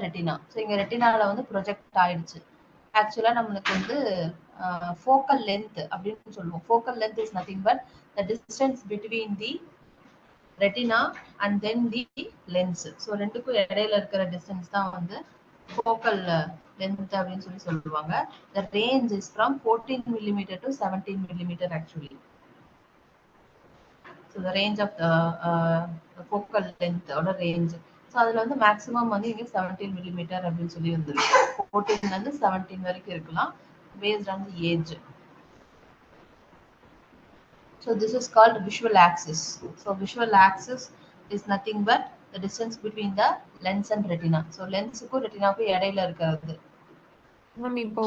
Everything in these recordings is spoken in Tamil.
ரெட்டினா. ஸோ இங்க ரெட்டினால வந்து ப்ரொஜெக்ட் ஆயிடுச்சு. ஆக்சுவலா நம்மளுக்கு வந்து ஃபோக்கல் லென்த் அப்படின்னு சொல்லுவோம். Focal length is nothing but the distance between the retina and then the lens. So ரெண்டுக்கும் இடையில இருக்கிற டிஸ்டன்ஸ் தான் வந்து ஃபோக்கல் length அப்படின்னு சொல்லுவாங்க. The range is from 14 millimeter to 17 millimeter actually. So the range of the focal length or range. So அதுல வந்து மேக்ஸிமம் வந்து இங்க 17 millimeter அப்படின்னு சொல்லி வந்துருக்கு. 14 வந்து 17 வரைக்கும் இருக்கலாம் based on the age. So this is called visual axis. So visual axis is nothing but the distance between the lens and retina. So lensக்கும் retinaக்கும் இடையில இருக்கிறது. மேம் இப்போ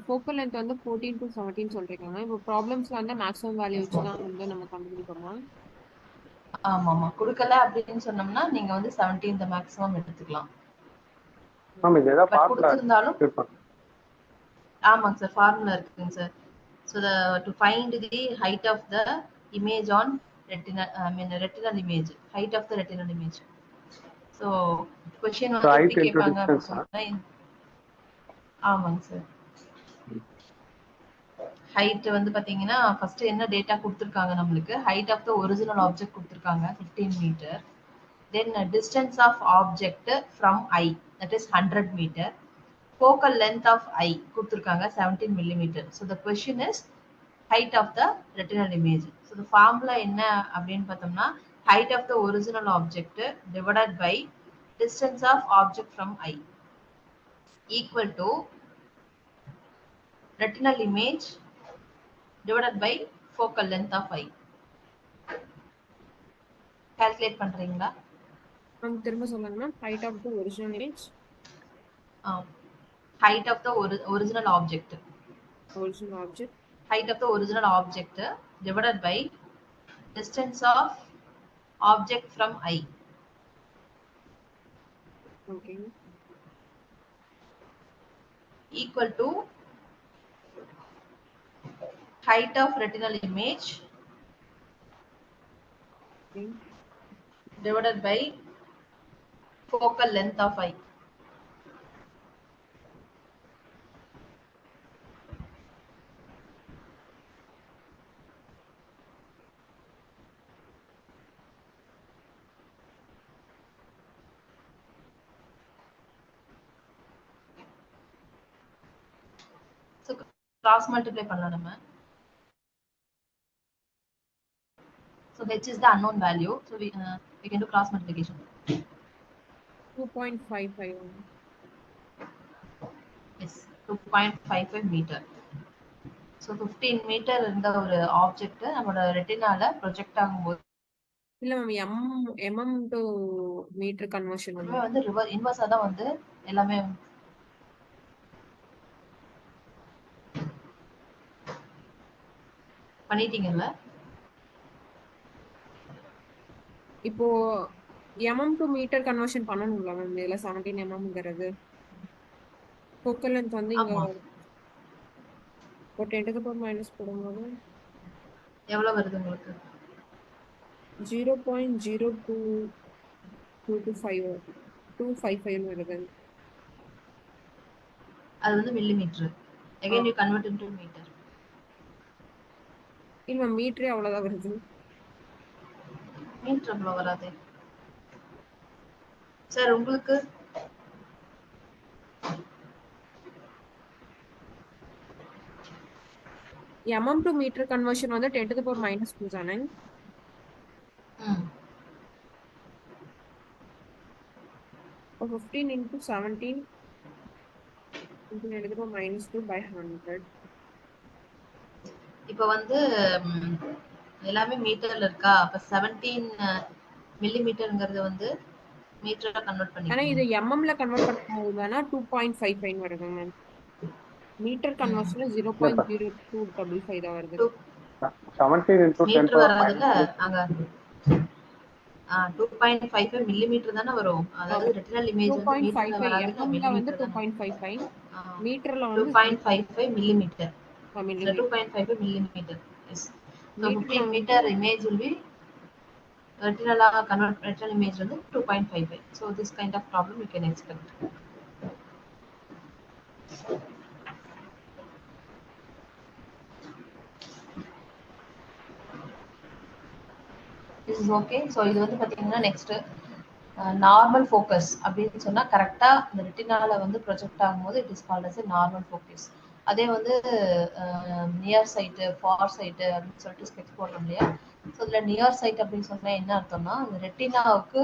ஃபோக்கல் லென்த் வந்து 14 to 17 சொல்றீங்க. இப்போ ப்ராப்ளம்ஸ்ல வந்து மேக்ஸிமம் வேல்யூ வச்சு தான் வந்து நம்ம கண்டுபிடிப்போமா? ஆமாமா. கொடுக்கல அப்படின்னு சொன்னோம்னா நீங்க வந்து 17 the maximum எடுத்துக்கலாம். மேம் இது ஏதா ஃபார்முலா கொடுத்திருந்தாலும் ஆமாங்க சார், ஃபார்முலா இருக்குங்க sir. So to find the height of the image on retina, retinal image, height of the retinal image. So question வந்து எப்படி கேட்பாங்க அப்படின்னு சொன்னா, ஆமாங்க சார். ஹைட் வந்து பாத்தீங்கன்னா ஃபர்ஸ்ட் என்ன டேட்டா கொடுத்திருக்காங்க நம்மளுக்கு, height of the original object கொடுத்திருக்காங்க 15 meter. Then distance of object from eye, that is 100 meter. Focal length of eye கொடுத்திருக்காங்க 17 millimeter. So the question is height of the retinal image. So the formula என்ன அப்படின்னு பார்த்தோம்னா, height of the original object divided by distance of object from eye equal to retinal image divided by focal length of eye. Calculate பண்றீங்களா? திரும்ப சொல்லுங்க ma'am. height of the original image, height of the original object, height of the original object divided by distance of object from eye. Okay. Equal to height of retinal image divided by focal length of eye. So cross multiply பண்ணலாம் நம்ம. So h is the unknown value. So we can do cross multiplication. 2.55. Yes, 2.55 meter. So 15 meter இருந்த ஒரு ஆப்ஜெக்ட் நம்மளோட ரெட்டினால ப்ரொஜெக்ட் ஆகும்போது இல்ல ma'am mm to metre conversion வந்து இன்வர்ஸா தான் வந்து எல்லாமே பண்ணிட்டீங்கல்ல. இப்போ mm to மீட்டர் கன்வர்ஷன் பண்ணணும்ல மேம்? இதுல 17 mmங்கிறது ஃபோக்கல் லென்த் வந்து இங்க ஒரு 10 to the power minus போடும்போது எவ்வளவு வருது உங்களுக்கு? 0.0225 வருது. அது வந்து millimetre. again you convert into meter. இல்ல மீட்டரே அவ்வளவுதான் வருது. மீட்டர் அவ்வளவு வராது சார் உங்களுக்கு. mm to மீட்டர் கன்வர்ஷன் வந்து 10 to the power minus 2 தானே? So 15 into 17 into 10 to the power minus 2 by 100. இப்போ வந்து எல்லாமே மீட்டர்ல இருக்கா? அப்ப 17 மில்லிமீட்டர்ங்கிறது வந்து மீட்டரா கன்வர்ட் பண்ணிக்கலாம். ஆனா இது mm ல கன்வர்ட் பண்ணும்போதுனா 2.55 வருது மேம். மீட்டர் கன்வர்ஷன்ல 0.0255 தான் வருது. 17 into 10 மீட்டர் வரதுல அங்க 2.55 மில்லிமீட்டர் தான வரும். அதாவது ரெட்டினல் இமேஜ் வந்து மீட்டர்ல வராதுல, மில்லிமீட்டர் தான். 2.55 மீட்டர்ல வந்து 2.55 millimetre. 2.55 millimeter. Yes. So 15 meter image will be retinal image வந்து 2.55. So this kind of problem you can expect. This is okay. So இது வந்து பாத்தீங்கன்னா நெக்ஸ்ட் நார்மல் ஃபோக்கஸ் அப்படின்னு சொன்னா கரெக்டா இந்த ரெட்டினால வந்து ப்ரொஜெக்ட் ஆகும்போது it is called as normal focus. அதே வந்து நியர் சைட்டு ஃபார் சைட்டு அப்படின்னு சொல்லிட்டு ஸ்பெக்ஸ் போடுறோம் இல்லையா. ஸோ இதுல நியர் சைட் அப்படின்னு சொன்னா என்ன அர்த்தம்னா அந்த ரெட்டினாவுக்கு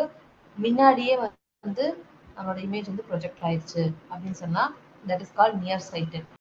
முன்னாடியே வந்து நம்மளோட இமேஜ் வந்து ப்ரொஜெக்ட் ஆயிடுச்சு அப்படின்னு சொன்னா that is called near site.